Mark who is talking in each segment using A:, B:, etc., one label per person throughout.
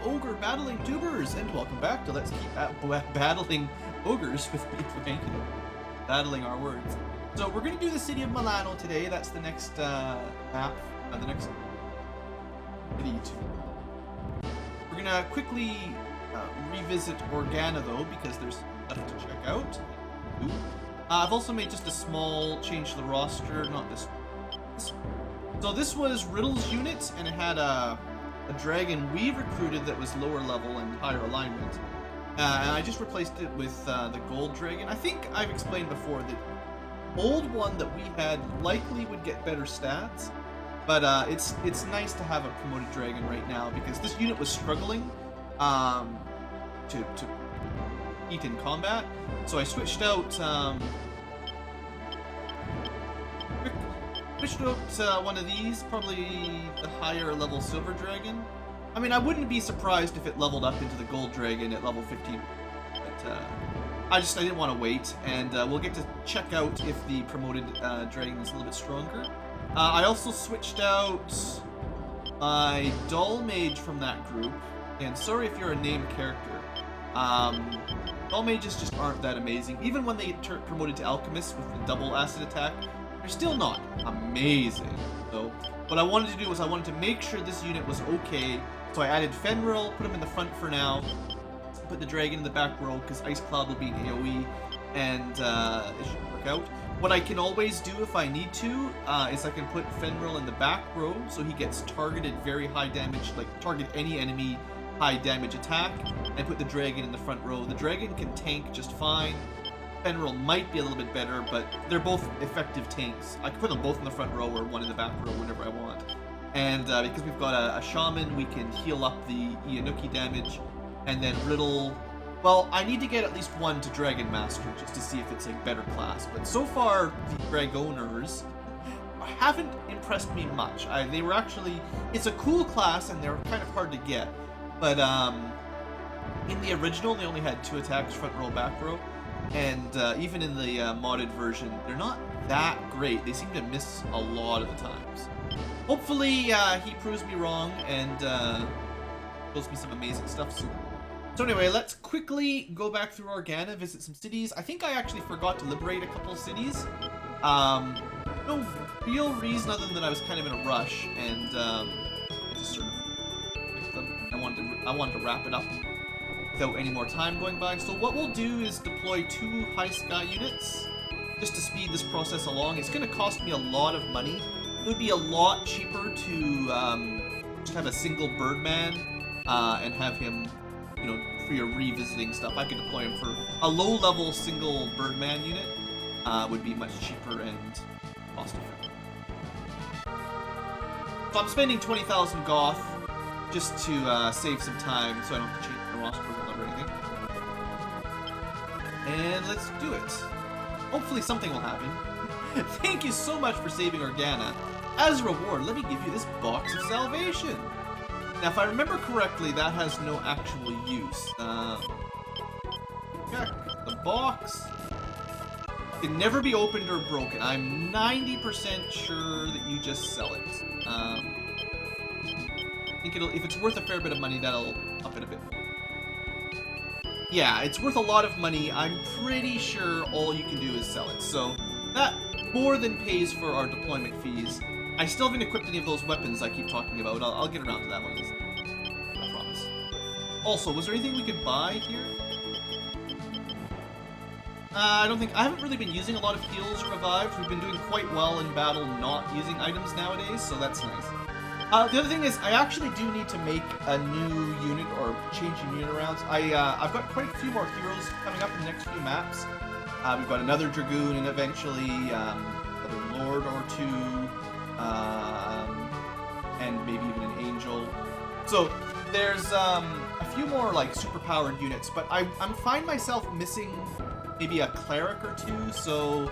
A: Ogre battling tubers, and welcome back to Let's Keep Battling Ogres with me, BlueAnkylo. Battling our words. So we're going to do the city of Milano today. That's the next map, the next city too. We're going to quickly revisit Orana though, because there's stuff to check out. I've also made just a small change to the roster, not this one. So this was Riddle's unit, and it had a dragon we recruited that was lower level and higher alignment. And I just replaced it with the gold dragon. I think I've explained before that old one that we had likely would get better stats, but it's nice to have a promoted dragon right now because this unit was struggling to eat in combat. So I switched out one of these, probably the higher level silver dragon. I mean, I wouldn't be surprised if it leveled up into the gold dragon at level 15, but I didn't want to wait, and we'll get to check out if the promoted dragon is a little bit stronger. I also switched out my dull mage from that group, and sorry if you're a named character. Dull mages just aren't that amazing. Even when they get promoted to alchemists with the double acid attack, they're still not amazing. So what I wanted to do was I wanted to make sure this unit was okay. So I added Fenrir, put him in the front for now, put the dragon in the back row because Ice Cloud will be an AoE, and it should work out. What I can always do if I need to is I can put Fenrir in the back row so he gets targeted very high damage, like target any enemy high damage attack, and put the dragon in the front row. The dragon can tank just fine. Fenrir might be a little bit better, but they're both effective tanks. I can put them both in the front row or one in the back row whenever I want. And because we've got a shaman, we can heal up the Ianuki damage. And then Riddle, well, I need to get at least one to Dragon Master just to see if it's a better class. But so far, the Dragoners haven't impressed me much. They were actually, it's a cool class and they're kind of hard to get. But in the original, they only had 2 attacks, front row, back row. And even in the modded version, they're not that great. They seem to miss a lot of the times. Hopefully, he proves me wrong and shows me some amazing stuff soon. So anyway, let's quickly go back through Orana, visit some cities. I think I actually forgot to liberate a couple of cities. No real reason other than that I was kind of in a rush, and I just sort of picked them. I wanted to wrap it up without any more time going by. So what we'll do is deploy 2 high sky units just to speed this process along. It's going to cost me a lot of money. It would be a lot cheaper to just have a single birdman and have him, you know, for your revisiting stuff. I could deploy him for a low-level single birdman unit. Would be much cheaper and cost-effective. So I'm spending 20,000 Goth just to save some time so I don't have to change the roster or anything. And let's do it. Hopefully something will happen. Thank you so much for saving Orana. As a reward, let me give you this box of salvation. Now, if I remember correctly, that has no actual use. Check the box. It can never be opened or broken. I'm 90% sure that you just sell it. I think if it's worth a fair bit of money, that'll up it a bit more. Yeah, it's worth a lot of money. I'm pretty sure all you can do is sell it. So that more than pays for our deployment fees. I still haven't equipped any of those weapons I keep talking about. I'll get around to that one. I promise. Also, was there anything we could buy here? I haven't really been using a lot of heals or revives. We've been doing quite well in battle not using items nowadays, so that's nice. The other thing is, I actually do need to make a new unit or changing unit around. I've got quite a few more heroes coming up in the next few maps. We've got another Dragoon and eventually another Lord or 2, and maybe even an Angel. So there's a few more like superpowered units, but I'm find myself missing maybe a Cleric or 2. So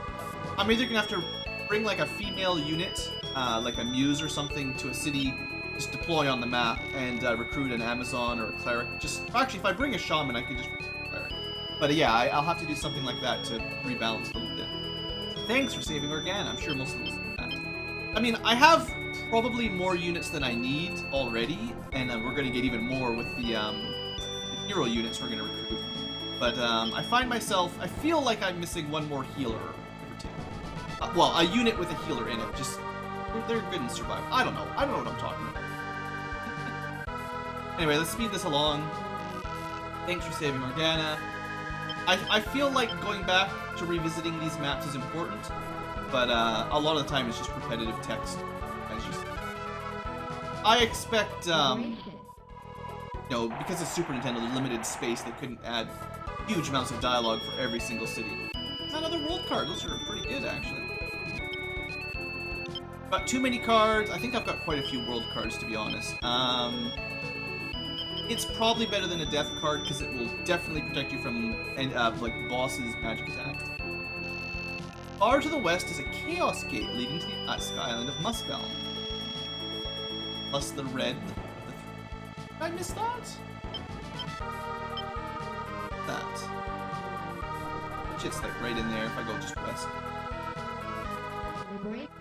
A: I'm either gonna have to bring like a female unit, like a Muse or something, to a city, just deploy on the map and recruit an Amazon or a Cleric. Actually, if I bring a Shaman, I can just recruit a Cleric. But yeah, I'll have to do something like that to rebalance a little bit. Thanks for saving Orana. I'm sure most of us do that. I mean, I have probably more units than I need already, and we're going to get even more with the hero units we're going to recruit. But I find myself, I feel like I'm missing one more healer. Well, a unit with a healer in it. Just, they're good in survival. I don't know what I'm talking about. Anyway, let's speed this along. Thanks for saving Orana. I feel like going back to revisiting these maps is important, but a lot of the time it's just repetitive text. I expect, you know, because it's Super Nintendo, the limited space, they couldn't add huge amounts of dialogue for every single city. Another world card. Those are pretty good, actually. But too many cards. I think I've got quite a few world cards, to be honest. It's probably better than a death card because it will definitely protect you from like bosses' magic attacks. Far to the west is a Chaos Gate leading to the Sky Island of Muspelm. Plus the red. Did I miss that? It's like right in there if I go just west.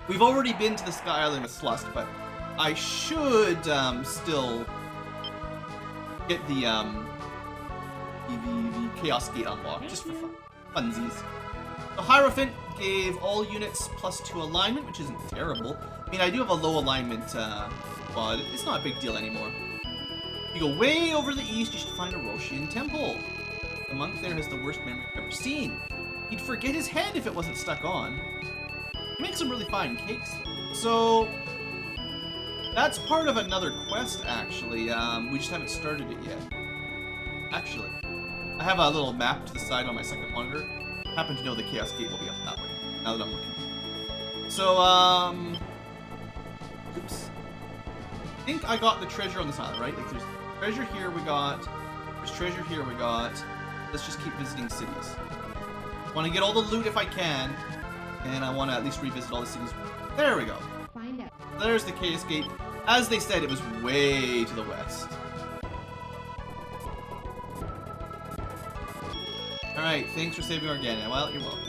A: We've already been to the Sky Island with Slust, but I should still get the Chaos Gate unlocked just for fun. Funsies. The Hierophant gave all units +2 alignment, which isn't terrible. I mean, I do have a low alignment quad. It's not a big deal anymore. You go way over to the east, you should find a Roshian temple. The monk there has the worst memory I've ever seen. He'd forget his head if it wasn't stuck on. He makes some really fine cakes. So, that's part of another quest, actually. We just haven't started it yet. Actually, I have a little map to the side on my second monitor. I happen to know the Chaos Gate will be up that way, now that I'm looking. So, oops. I think I got the treasure on this island, right? Like, there's treasure here we got. There's treasure here we got. Let's just keep visiting cities. I want to get all the loot if I can, and I want to at least revisit all the cities. There we go.
B: Find out.
A: There's the Chaos Gate. As they said, it was way to the west. Alright, thanks for saving Orana. Well, you're welcome.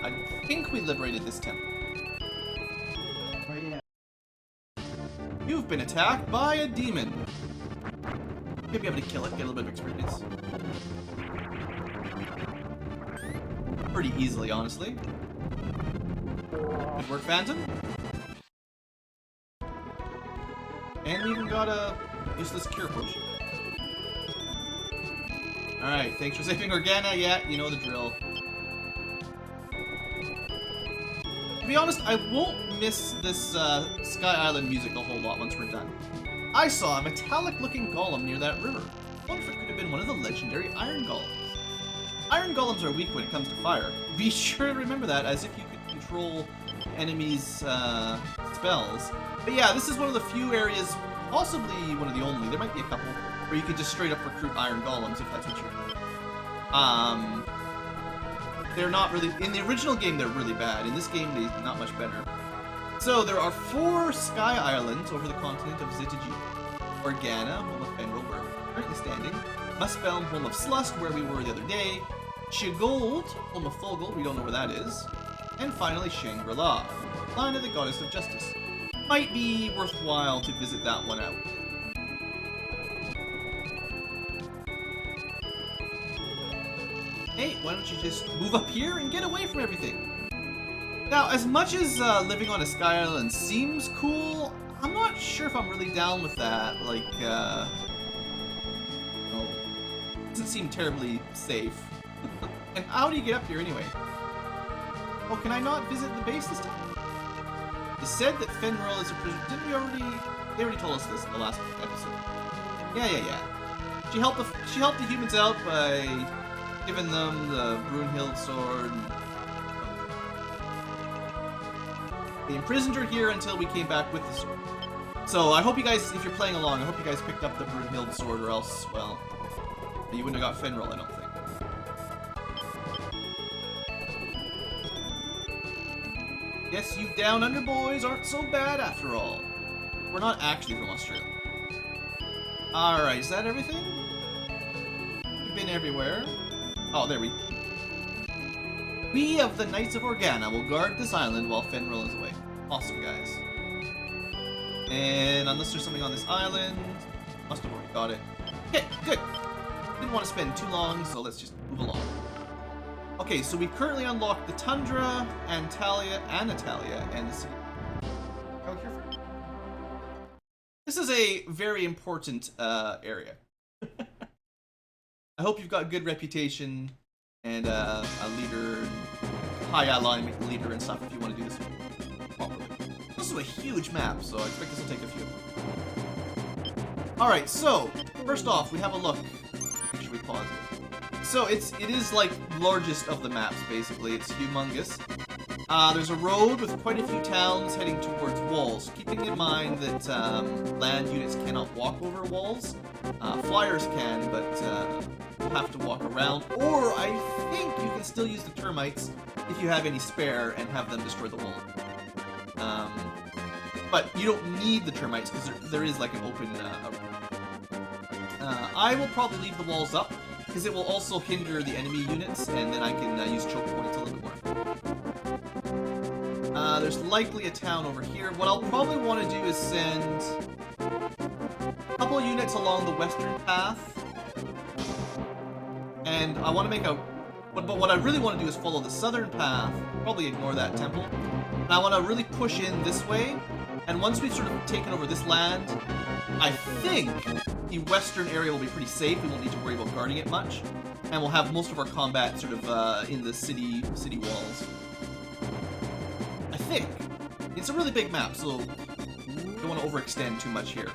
A: I think we liberated this temple. You've been attacked by a demon. You'll be able to kill it, get a little bit of experience. Pretty easily, honestly. Good work, Phantom. And we even got a useless cure potion. Alright, thanks for saving Orana. Yeah, you know the drill. To be honest, I won't miss this Sky Island music a whole lot once we're done. I saw a metallic-looking golem near that river. I wonder if it could have been one of the legendary iron golems. Iron golems are weak when it comes to fire. Be sure to remember that, as if you could control enemies' spells. But yeah, this is one of the few areas, possibly one of the only, there might be a couple, where you could just straight up recruit iron golems if that's what you're doing. They're not really, in the original game they're really bad. In this game they're not much better. So there are 4 Sky Islands over the continent of Zitiji. Orana, home of Fenril, where we're currently standing. Muspelm, home of Slust, where we were the other day. Chigold, home of Fulgold, we don't know where that is. And finally Shangri-La, land of the Goddess of Justice. Might be worthwhile to visit that one out. Hey, why don't you just move up here and get away from everything? Now, as much as living on a Sky Island seems cool, I'm not sure if I'm really down with that. Like, oh, it doesn't seem terribly safe. And how do you get up here anyway? Oh, can I not visit the base this time? It said that Fenril is a prisoner. Didn't we already? They already told us this in the last episode. Yeah. She helped the humans out by giving them the Brunhild sword. They imprisoned her here until we came back with the sword. So I hope you guys, if you're playing along, I hope you guys picked up the Brunhild sword, or else, well, you wouldn't have got Fenril, I don't think. Yes, you down under boys aren't so bad after all. We're not actually from Australia. Alright, is that everything? We've been everywhere. Oh, there we go. We of the Knights of Orana will guard this island while Fenril is away. Awesome, guys. And unless there's something on this island, must have already got it. Okay, good. Didn't want to spend too long, so let's just move along. Okay, so we've currently unlocked the Tundra, Antalya, and the city. Out here for... This is a very important area. I hope you've got good reputation and a leader, high alignment leader and stuff if you want to do this properly. This is a huge map, so I expect this will take a few. Alright, so, first off, we have a look. Make sure we pause it. So, it is like largest of the maps, basically. It's humongous. There's a road with quite a few towns heading towards walls. Keeping in mind that land units cannot walk over walls. Flyers can, but you'll have to walk around. Or I think you can still use the termites if you have any spare and have them destroy the wall. But you don't need the termites because there is like an open... I will probably leave the walls up because it will also hinder the enemy units, and then I can use choke points a little bit more. There's likely a town over here. What I'll probably want to do is send a couple of units along the western path, and I want to make a... But what I really want to do is follow the southern path, probably ignore that temple, and I want to really push in this way, and once we've sort of taken over this land, I think the western area will be pretty safe. We won't need to worry about guarding it much, and we'll have most of our combat sort of in the city walls. I think. It's a really big map, so don't want to overextend too much here.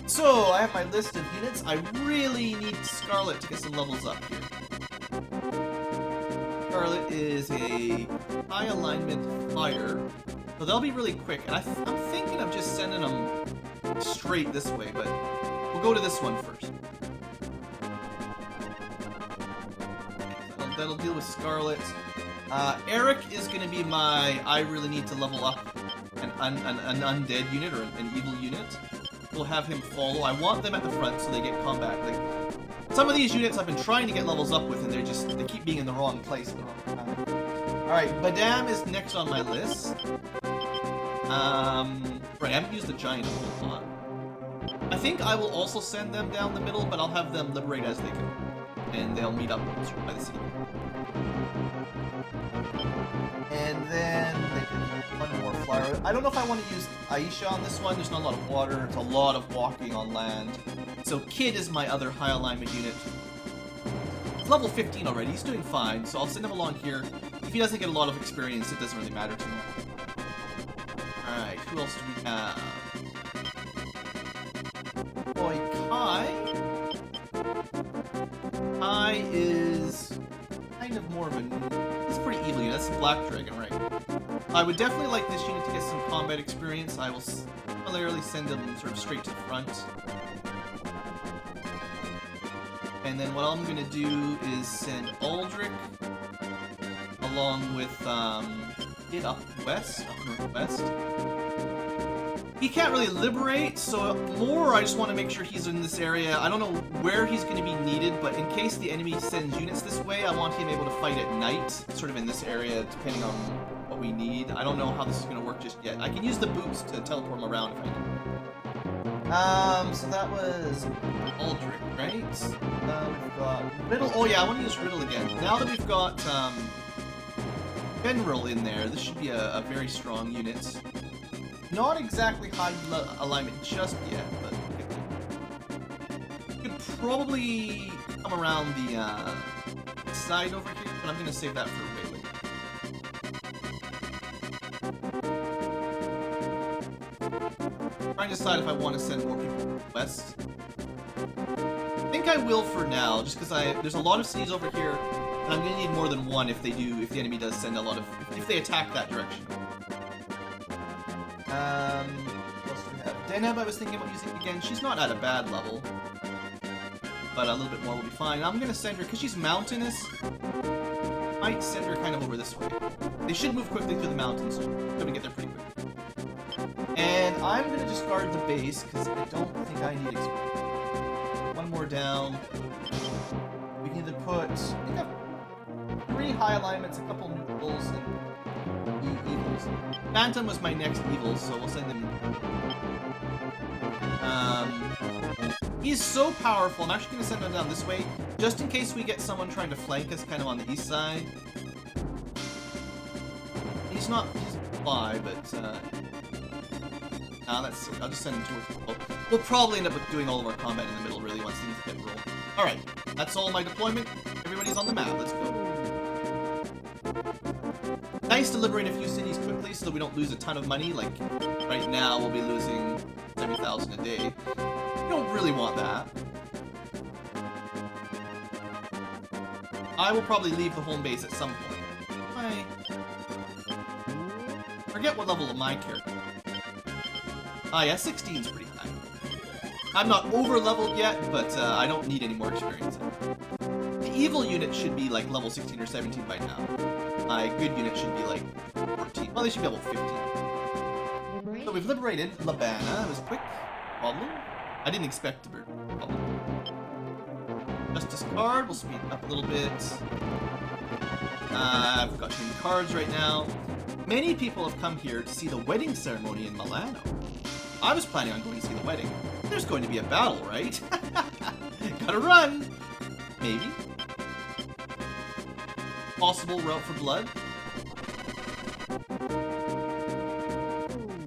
A: So, I have my list of units. I really need Scarlet to get some levels up here. Scarlet is a high alignment fire, so they'll be really quick. And I'm thinking of just sending them straight this way, but we'll go to this one first. That'll deal with Scarlet. Eric is going to be my I really need to level up an undead unit or an evil unit. We'll have him follow. I want them at the front so they get combat. Like, some of these units I've been trying to get levels up with, and they keep being in the wrong place at the wrong time. Alright, Badam is next on my list. Right, I haven't used the giant a whole lot. I think I will also send them down the middle, but I'll have them liberate as they go. And they'll meet up by the city. And then they can one more flyer. I don't know if I want to use Aisha on this one. There's not a lot of water. It's a lot of walking on land. So Kid is my other high alignment unit. He's level 15 already. He's doing fine. So I'll send him along here. If he doesn't get a lot of experience, it doesn't really matter to me. Alright, who else do we have? Boy, Kai. Kai is kind of more of a... He's pretty evil unit. That's the Black Dragon, right? I would definitely like this unit to get some combat experience. I will similarly send him sort of straight to the front. And then what I'm going to do is send Aldrich along with it up northwest. He can't really liberate, so more I just want to make sure he's in this area. I don't know where he's going to be needed, but in case the enemy sends units this way, I want him able to fight at night, sort of in this area, depending on what we need. I don't know how this is going to work just yet. I can use the boots to teleport him around if I need. So that was Aldrich, right? We've got Riddle. Oh yeah, I want to use Riddle again. Now that we've got General in there, this should be a very strong unit. Not exactly high alignment just yet, but you could probably come around the side over here, but I'm going to save that for way later. Trying to decide if I want to send more people west. I think I will for now, just because there's a lot of cities over here, and I'm going to need more than one if the enemy does send a lot of, if they attack that direction. What else do we have? Deneb I was thinking about using again. She's not at a bad level, but a little bit more will be fine. I'm going to send her, because she's mountainous, I might send her kind of over this way. They should move quickly through the mountains, so I'm going to get there pretty quick. And I'm going to discard the base, because I don't think I need experience. One more down. We can either put, I think I have 3 high alignments, a couple neutrals, and Evils. Phantom was my next evil, so we'll send him. He's so powerful. I'm actually going to send him down this way, just in case we get someone trying to flank us kind of on the east side. He's fly, but that's silly. I'll just send him towards. We'll probably end up doing all of our combat in the middle, really, once things get rolled. Alright, that's all my deployment. Everybody's on the map. Let's go. Nice to liberate a few cities quickly so that we don't lose a ton of money. Like, right now, we'll be losing 70,000 a day. We don't really want that. I will probably leave the home base at some point. Forget what level of my character. Yeah, 16 is pretty high. I'm not over-leveled yet, but I don't need any more experience. The evil unit should be like level 16 or 17 by now. My good unit should be like 14. Well, they should be level 15. So we've liberated Labana. It was quick. Problem. I didn't expect to be problem. Justice card. We'll speed up a little bit. I've got too many cards right now. Many people have come here to see the wedding ceremony in Milano. I was planning on going to see the wedding. There's going to be a battle, right? Gotta run! Maybe. Possible route for blood.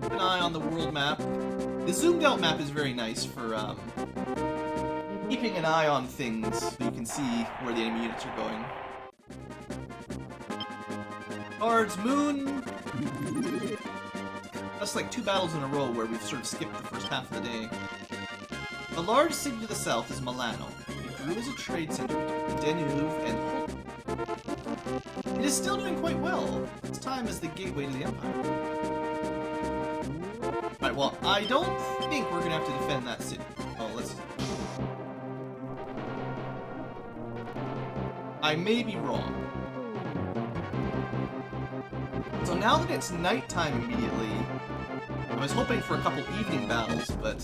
A: Keep an eye on the world map. The zoomed out map is very nice for keeping an eye on things so you can see where the enemy units are going. Cards, Moon. That's like 2 battles in a row where we've sort of skipped the first half of the day. The large city to the south is Milano. It grew as a trade center between the Danube and Holland. It is still doing quite well. Its time as the gateway to the Empire. Alright, well, I don't think we're going to have to defend that city. Oh, let's... I may be wrong. So now that it's nighttime immediately, I was hoping for a couple evening battles, but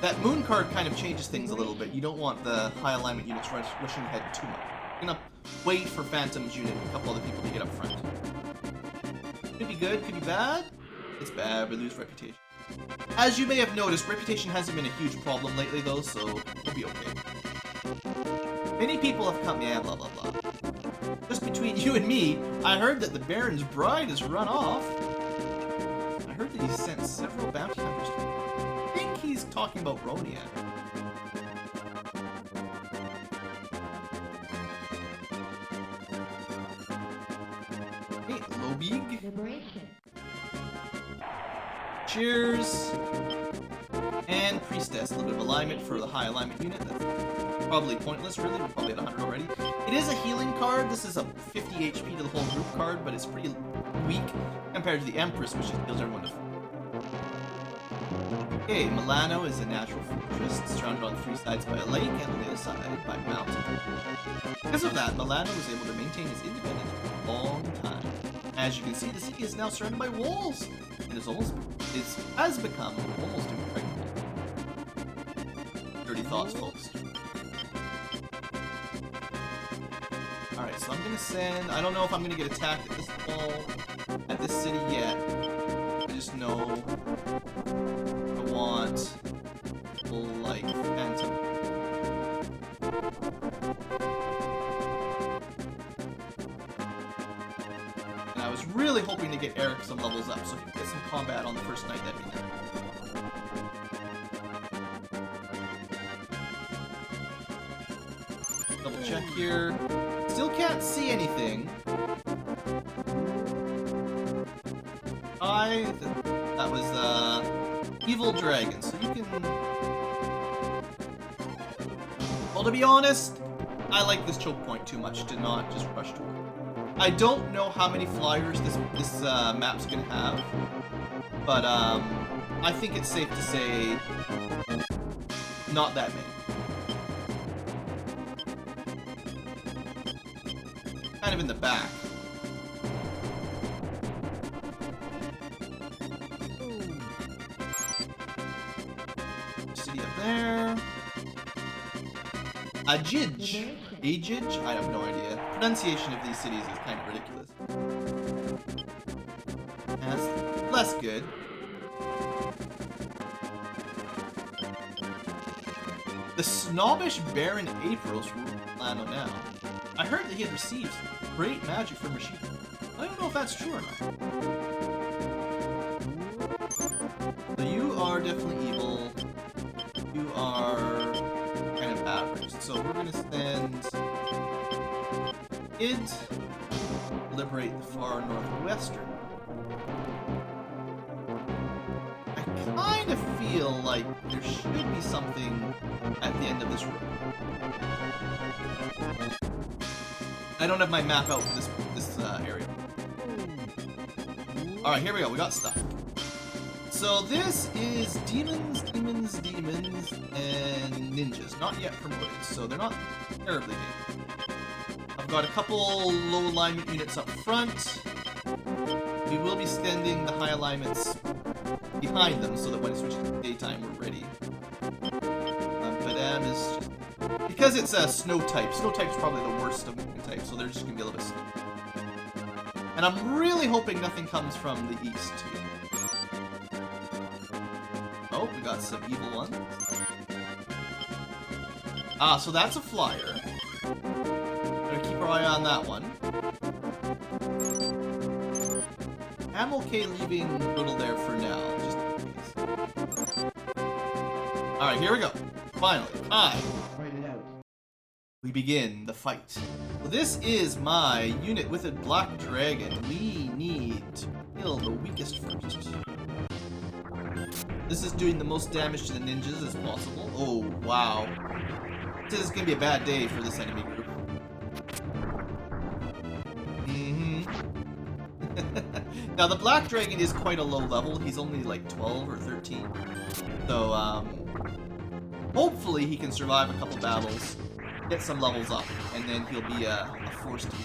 A: that moon card kind of changes things a little bit. You don't want the high alignment units rushing ahead too much. You're gonna wait for Phantom's unit and a couple other people to get up front. Could be good, could be bad. It's bad, we lose reputation. As you may have noticed, reputation hasn't been a huge problem lately though, so we'll be okay. Many people have come, yeah, blah blah blah. Just between you and me, I heard that the Baron's bride has run off. I heard that he sent several bounty hunters. I think he's talking about Ronia. Hey, Lobig. Cheers. And Priestess. A little bit of alignment for the high alignment unit. That's probably pointless, really. We're probably at 100 already. It is a healing card. This is a 50 HP to the whole group card, but it's pretty weak compared to the Empress, which heals everyone to 4. Okay, Milano is a natural fortress, surrounded on 3 sides by a lake and on the other side by a mountain. Because of that, Milano was able to maintain its independence for a long time. As you can see, the city is now surrounded by walls, and has become almost impregnable. Dirty thoughts, folks. Alright, so I'm gonna send... I don't know if I'm gonna get attacked at this city yet. I just know I want people like Phantom. And I was really hoping to get Eric some levels up, so if you can get some combat on the first night, that'd be nice. Double check here. Still can't see anything. That was Evil Dragon, so you can... Well, to be honest, I like this choke point too much to not just rush toward it. I don't know how many flyers this map's gonna have, but I think it's safe to say not that many. Kind of in the back. City up there. Ajij. I have no idea. Pronunciation of these cities is kind of ridiculous. That's less good. The snobbish Baron Apros from Milano now. I heard that he had received great magic from Rashida. I don't know if that's true or not. So you are definitely evil. You are kind of average. So we're gonna send Id liberate the far northwestern. I kind of feel like there should be something at the end of this room. I don't have my map out for this area. Alright, here we go. We got stuff. So this is demons, demons, demons, and ninjas. Not yet promoted, so they're not terribly big. I've got a couple low alignment units up front. We will be standing the high alignments behind them so that when it switches to daytime, we're ready. Badam is just... Because it's a snow type. Snow type's probably the worst of movement types, so they're just gonna be a little bit slow. And I'm really hoping nothing comes from the east, too. Oh, we got some evil ones. Ah, so that's a flyer. Gonna keep our eye on that one. I'm okay leaving Little there for now, just in case. Alright, here we go. Finally, we begin the fight. So this is my unit with a black dragon. We need to kill the weakest first. This is doing the most damage to the ninjas as possible. Oh, wow. This is gonna be a bad day for this enemy group. Now, the black dragon is quite a low level. He's only like 12 or 13. So, hopefully he can survive a couple battles, get some levels up, and then he'll be a force to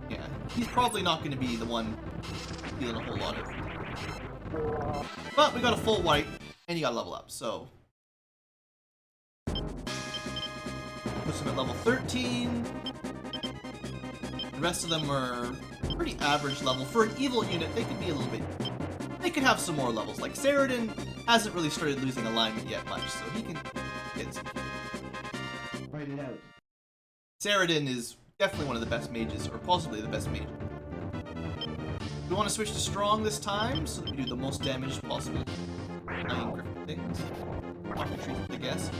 A: Yeah, he's probably not going to be the one dealing a whole lot of. But we got a full white, and he got a level up, so. Puts him at level 13. The rest of them are pretty average level. For an evil unit, they could be a little bit... They could have some more levels. Like, Saradin hasn't really started losing alignment yet much, so he can get some...
B: Write it out.
A: Saradin is definitely one of the best mages, or possibly the best mage. We want to switch to strong this time, so that we do the most damage possible. 9 griffin things. Walking trees, I guess.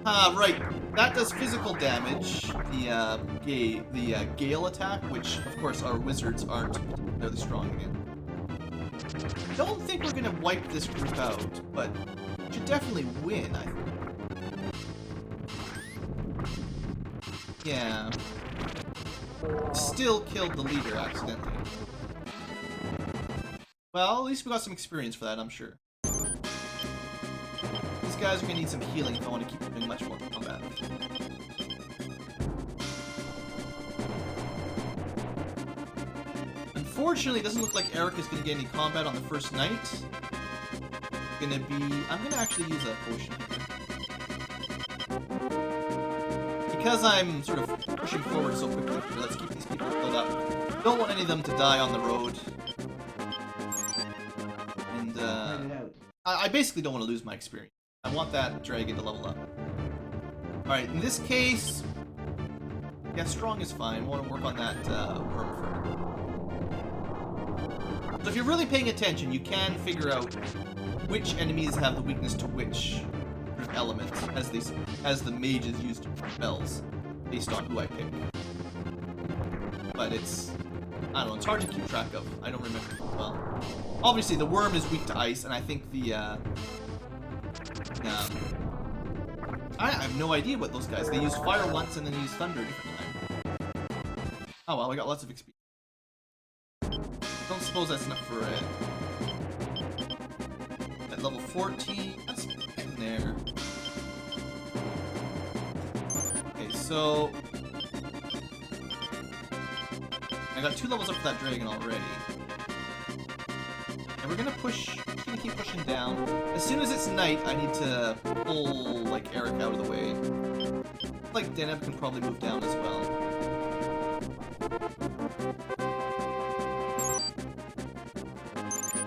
A: Right. That does physical damage. The Gale attack, which, of course, our wizards aren't particularly strong again. I don't think we're going to wipe this group out, but we should definitely win, I think. Yeah. Still killed the leader accidentally. Well, at least we got some experience for that, I'm sure. These guys are going to need some healing if I want to keep them doing much more combat. Unfortunately, it doesn't look like Eric is going to get any combat on the first night. It's going to be... I'm going to actually use a potion here. Because I'm sort of pushing forward so quickly here, let's keep these people filled up. Don't want any of them to die on the road. And, I basically don't want to lose my experience. I want that dragon to level up. Alright, in this case... Yeah, strong is fine. I want to work on that worm first. So if you're really paying attention, you can figure out which enemies have the weakness to which sort of elements as the mages use spells based on who I pick. But it's... I don't know, it's hard to keep track of. I don't remember well. Obviously, the worm is weak to ice, and I think the, I have no idea what those guys... They use fire once, and then they use thunder a different time. Oh well, we got lots of experience. Don't suppose that's enough for it. At level 14, that's getting there. Okay, so... I got 2 levels up for that dragon already. And we're gonna push, gonna keep pushing down. As soon as it's night, I need to pull, like, Eric out of the way. Like, Deneb can probably move down as well.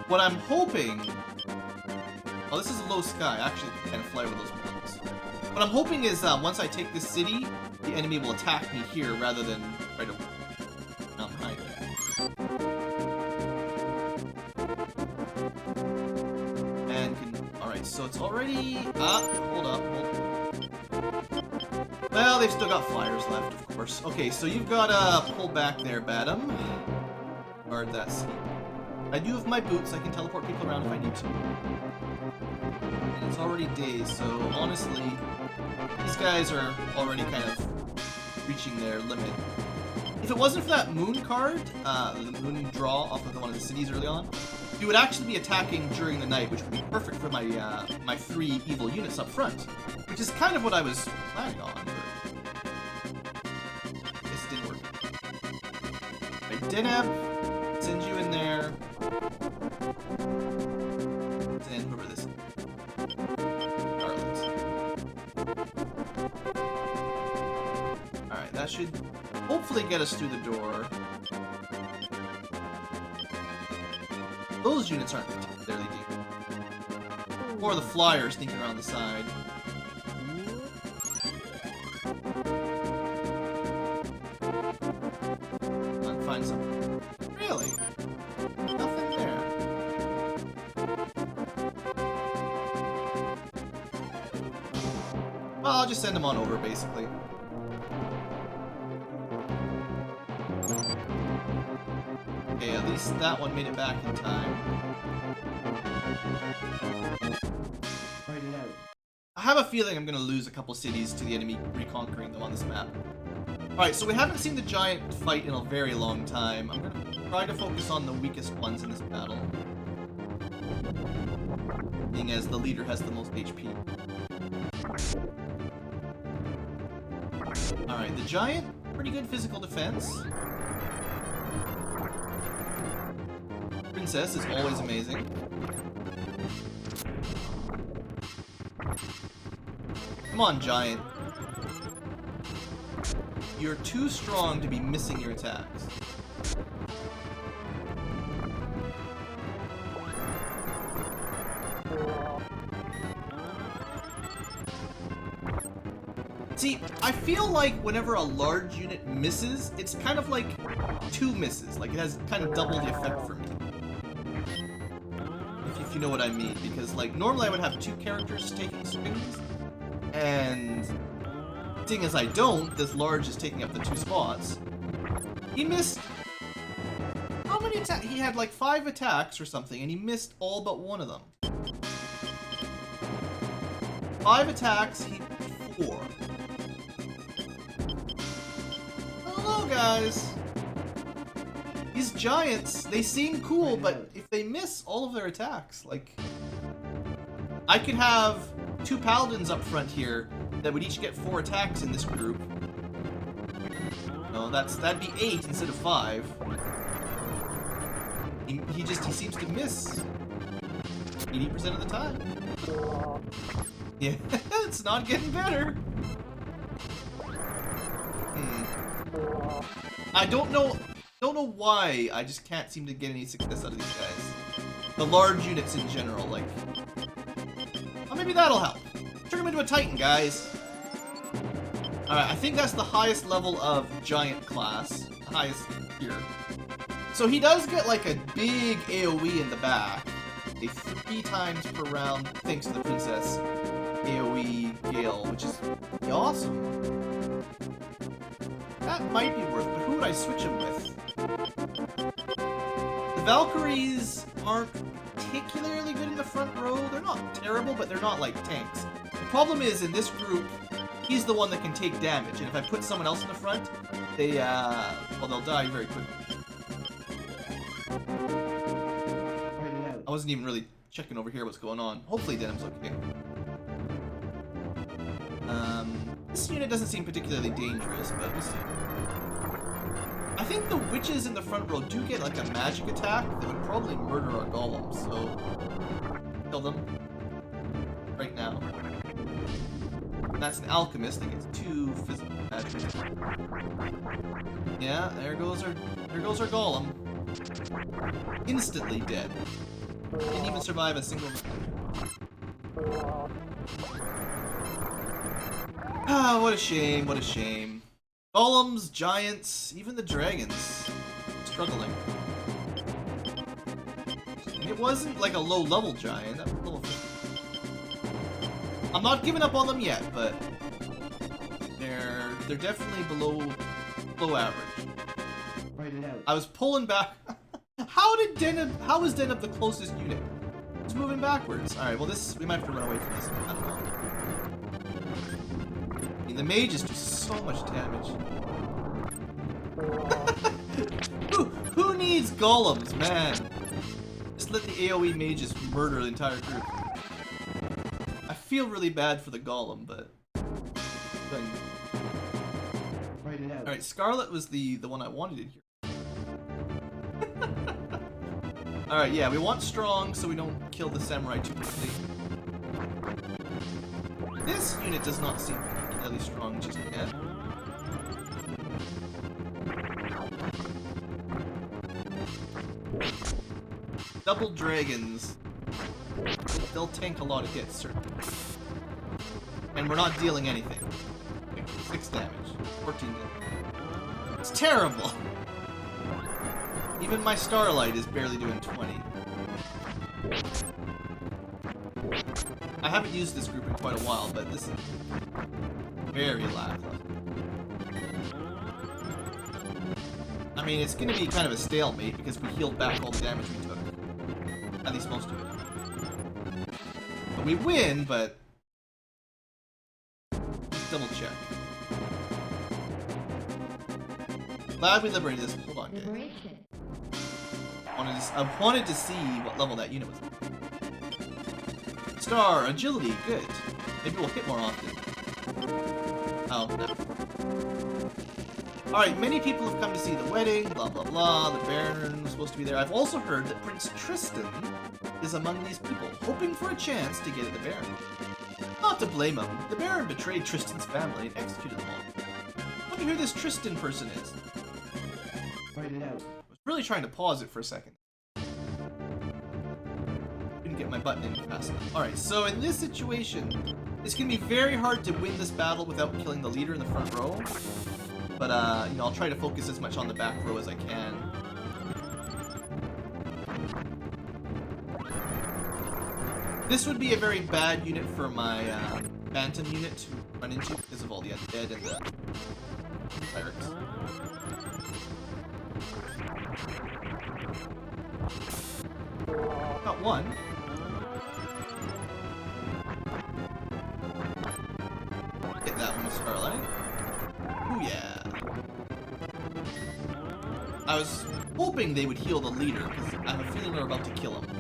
A: What I'm hoping... Oh, this is a low sky. I actually kind of fly over those mountains. What I'm hoping is once I take this city, the enemy will attack me here rather than right over mountain high there. And alright, so it's already... hold up. Well, they've still got flyers left, of course. Okay, so you've got to pull back there, Badam. Guard that city. I do have my boots. I can teleport people around if I need to. And it's already day, so honestly, these guys are already kind of reaching their limit. If it wasn't for that moon card, the moon draw off of one of the cities early on, you would actually be attacking during the night, which would be perfect for my my 3 evil units up front, which is kind of what I was planning on. But this didn't work. I did send you in there. And whoever this is. Charlotte. Alright, that should hopefully get us through the door. Those units aren't particularly deep. Or the flyers sneaking around the side. I'll find something. Really? Nothing there. Well, I'll just send them on over, basically. Okay, at least that one made it back in time. I have a feeling I'm going to lose a couple cities to the enemy reconquering them on this map. Alright, so we haven't seen the giant fight in a very long time. I'm going to try to focus on the weakest ones in this battle. Being as the leader has the most HP. Alright, the giant, pretty good physical defense. Princess is always amazing. Come on, giant. You're too strong to be missing your attacks. See, I feel like whenever a large unit misses, it's kind of like 2 misses. Like, it has kind of double the effect for me. If you know what I mean. Because, like, normally I would have 2 characters taking swings. And seeing as I don't, this large is taking up the 2 spots. He missed... How many attacks? He had like 5 attacks or something, and he missed all but 1 of them. 5 attacks, he 4. Hello, guys! These giants, they seem cool, but if they miss all of their attacks, like... I could have 2 paladins up front here that would each get 4 attacks in this group. No, that'd be 8 instead of 5. He seems to miss 80% of the time. Yeah, it's not getting better. I don't know why. I just can't seem to get any success out of these guys. The large units in general, like. Oh, maybe that'll help. Turn him into a Titan, guys. Alright, I think that's the highest level of giant class. The highest here. So he does get like a big AoE in the back. A 3 times per round, thanks to the princess, AoE Gale, which is awesome. That might be worth, but who would I switch him with? The Valkyries aren't particularly good in the front row. They're not terrible, but they're not like tanks. The problem is, in this group, he's the one that can take damage, and if I put someone else in the front, they, well, they'll die very quickly. I wasn't even really checking over here what's going on. Hopefully Denim's okay. This unit doesn't seem particularly dangerous, but we'll see. I think the witches in the front row do get like a magic attack that would probably murder our golems, so kill them right now. That's an alchemist that gets 2 physical attacks. Yeah, there goes our golem. Instantly dead. Didn't even survive a single round. Ah, what a shame, what a shame. Golems, giants, even the dragons struggling. And it wasn't like a low level giant. That was level 50. I'm not giving up on them yet, but they're definitely below average.
B: Write it out.
A: I was pulling back. How is Deneb the closest unit? It's moving backwards. Alright, well we might have to run away from this. I don't know. I mean, the mages do so much damage. Who needs golems, man? Just let the AoE mages murder the entire group. I feel really bad for the golem, but...
B: Write it out.
A: Alright, Scarlet was the one I wanted in here. Alright, yeah, we want strong so we don't kill the samurai too quickly. This unit does not seem particularly strong just yet. Double dragons. They'll tank a lot of hits, certainly. And we're not dealing anything. 6 damage. 14 damage. It's terrible! Even my Starlight is barely doing 20. I haven't used this group in quite a while, but this is very lackluster. I mean, it's going to be kind of a stalemate because we healed back all the damage we took. At least most of it. But we win, but... Let's double check. Glad we liberated this. Hold on, guys. I wanted to see what level that unit was at. Star, agility, good. Maybe we'll hit more often. Oh, no. Alright, many people have come to see the wedding, blah blah blah, the Baron was supposed to be there. I've also heard that Prince Tristan is among these people, hoping for a chance to get at the Baron. Not to blame him, the Baron betrayed Tristan's family and executed them all. Wonder who this Tristan person is.
B: Write it out.
A: I was really trying to pause it for a second. Couldn't get my button in fast enough. Alright, so in this situation, it's going to be very hard to win this battle without killing the leader in the front row. But, you know, I'll try to focus as much on the back row as I can. This would be a very bad unit for my Phantom unit to run into because of all the undead and the pirates. Got one. Get that one with Starlight. Ooh, yeah. I was hoping they would heal the leader, because I have a feeling they're about to kill him.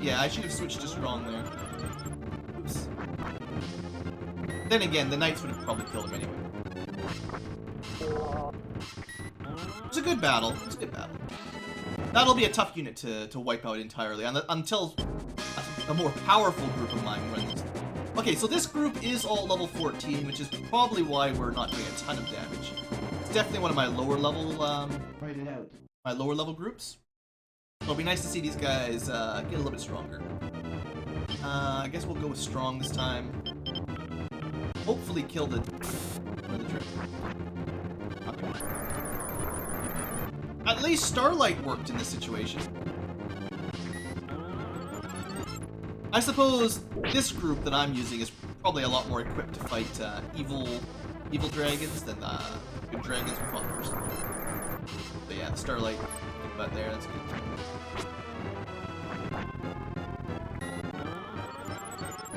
A: Yeah, I should have switched to strong there. Oops. Then again, the knights would have probably killed him anyway. It was a good battle. It was a good battle. That'll be a tough unit to wipe out entirely, until a more powerful group of mine runs. Okay, so this group is all level 14, which is probably why we're not doing a ton of damage. It's definitely one of my lower level,
B: Write it out.
A: my lower level groups. It'll be nice to see these guys get a little bit stronger. I guess we'll go with strong this time. Hopefully kill the trick. Okay. At least Starlight worked in this situation. I suppose this group that I'm using is probably a lot more equipped to fight evil dragons than good dragons we fought first. But yeah, the Starlight, think about there, that's good.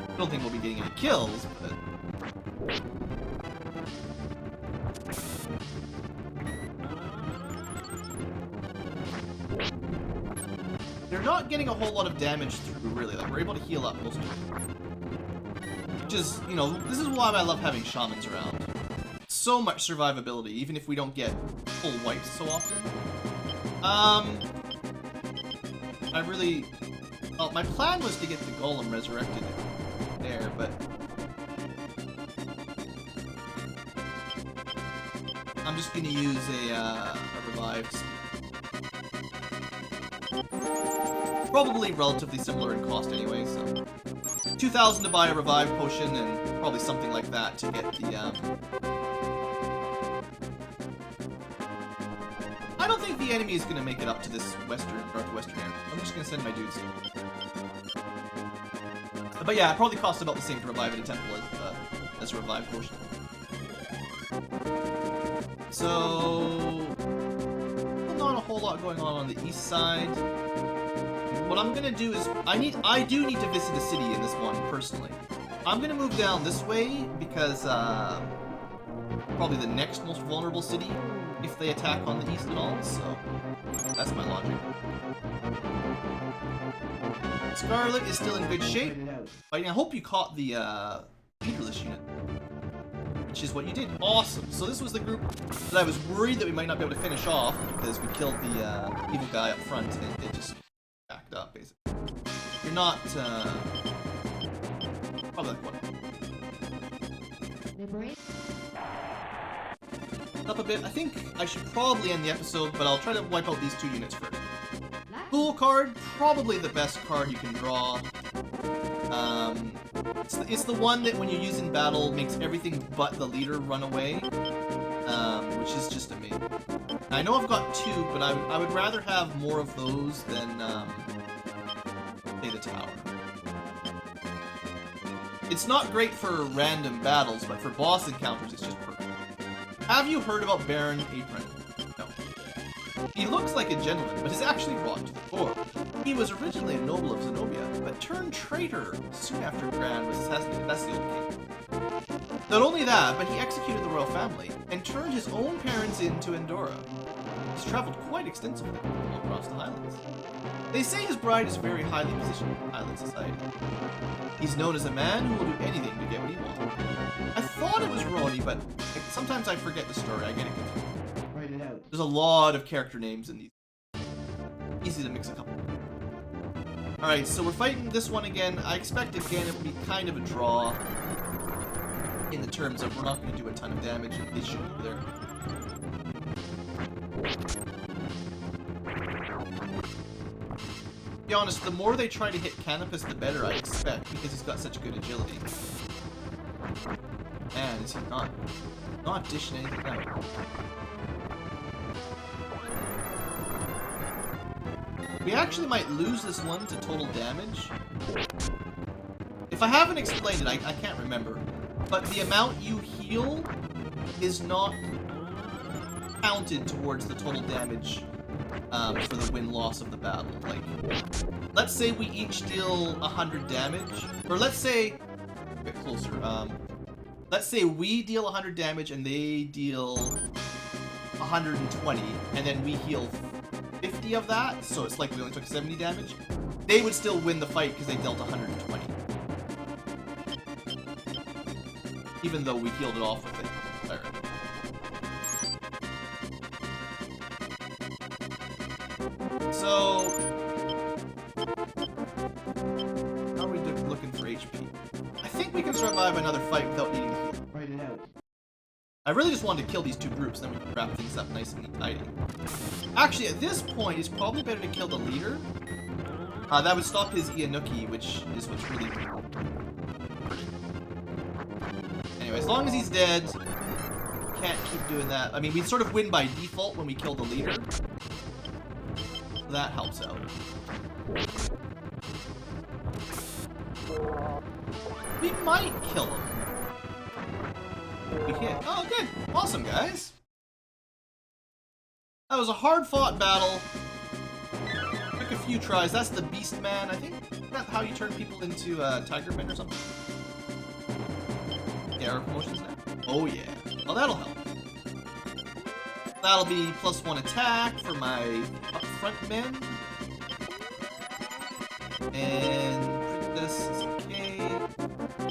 A: I don't think we'll be getting any kills, but... They're not getting a whole lot of damage through, really. Like, we're able to heal up most of it. Which is, you know, this is why I love having shamans around. So much survivability, even if we don't get full wipes so often. I really... Well, my plan was to get the golem resurrected there, but I'm just gonna use a revived. Probably relatively similar in cost anyway, so 2,000 to buy a revive potion and probably something like that to get the I don't think the enemy is gonna make it up to this northwestern area. I'm just gonna send my dudes. But yeah, it probably costs about the same to revive at a temple as a revive potion. So not a whole lot going on the east side. What I'm gonna do is I do need to visit a city in this one personally. I'm gonna move down this way because probably the next most vulnerable city if they attack on the east at all. So that's my logic. Scarlet is still in good shape. I hope you caught the leaderless unit, which is what you did. Awesome. So this was the group that I was worried that we might not be able to finish off because we killed the evil guy up front and it just backed up, basically. You're not, probably like one. Up a bit. I think I should probably end the episode, but I'll try to wipe out these two units first. Fool card, probably the best card you can draw. It's the one that when you use in battle makes everything but the leader run away, which is just amazing. I know I've got two, but I would rather have more of those than say the tower. It's not great for random battles, but for boss encounters, it's just perfect. Have you heard about Baron Apron? No. He looks like a gentleman, but is actually brought to the fore. He was originally a noble of Zenobia, but turned traitor soon after Gran was assassinated. That's the old king. Not only that, but he executed the royal family and turned his own parents into Andorra. He's traveled quite extensively all across the Highlands. They say his bride is very highly positioned in Highland society. He's known as a man who will do anything to get what he wants. I thought it was Roni, but sometimes I forget the story. I get it confused.
B: Write it out.
A: There's a lot of character names in these. Easy to mix a couple. Alright, so we're fighting this one again. I expect again it will be kind of a draw in the terms of we're not going to do a ton of damage and they should be there. To be honest, the more they try to hit Canopus, the better I expect, because he's got such good agility. Man, is he not dishing anything out. We actually might lose this one to total damage. If I haven't explained it, I can't remember. But the amount you heal is not counted towards the total damage for the win-loss of the battle. Like, let's say we each deal 100 damage, or let's say, a bit closer, let's say we deal 100 damage and they deal 120, and then we heal 50 of that, so it's like we only took 70 damage. They would still win the fight because they dealt 120. Even though we healed it off with it. There. So, how are we looking for HP? I think we can survive another fight without needing to heal.
B: Write it out.
A: I really just wanted to kill these two groups, then we can wrap things up nice and neat tidy. Actually, at this point, it's probably better to kill the leader. That would stop his Ianuki, which is what's really important. Anyway, as long as he's dead, can't keep doing that. I mean, we sort of win by default when we kill the leader. That helps out. We might kill him. We hit. Oh, good. Awesome, guys. That was a hard-fought battle. Took a few tries. That's the Beast Man, I think. Is that how you turn people into Tiger Men or something? Yeah, our promotions now. Oh, yeah. Well, that'll help. That'll be +1 attack for my up-front men. And Princess is okay.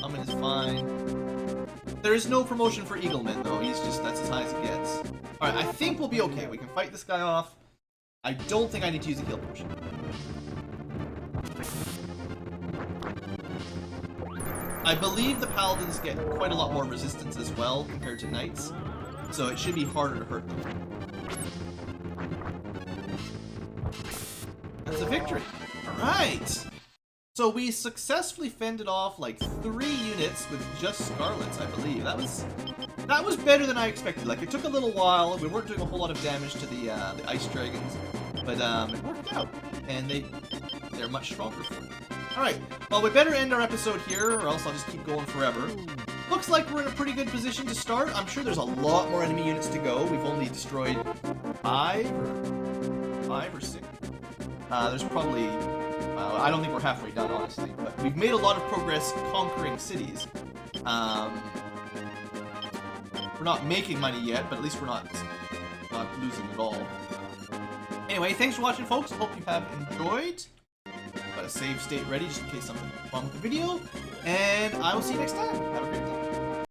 A: Amin is fine. There is no promotion for Eagleman, though. He's just, that's as high as it gets. Alright, I think we'll be okay. We can fight this guy off. I don't think I need to use a heal potion. I believe the Paladins get quite a lot more resistance as well compared to Knights. So it should be harder to hurt them. That's a victory. Alright! So we successfully fended off like 3 units with just Scarlets, I believe. That was better than I expected. Like, it took a little while. We weren't doing a whole lot of damage to the Ice Dragons. But it worked out. And they're much stronger for it. Alright, well, we better end our episode here, or else I'll just keep going forever. Looks like we're in a pretty good position to start. I'm sure there's a lot more enemy units to go. We've only destroyed 5 or 6. There's probably... I don't think we're halfway done, honestly. But we've made a lot of progress conquering cities. We're not making money yet, but at least we're not losing at all. Anyway, thanks for watching, folks. Hope you have enjoyed. Got a save state ready just in case something went wrong with the video. And I will see you next time. Have a great day.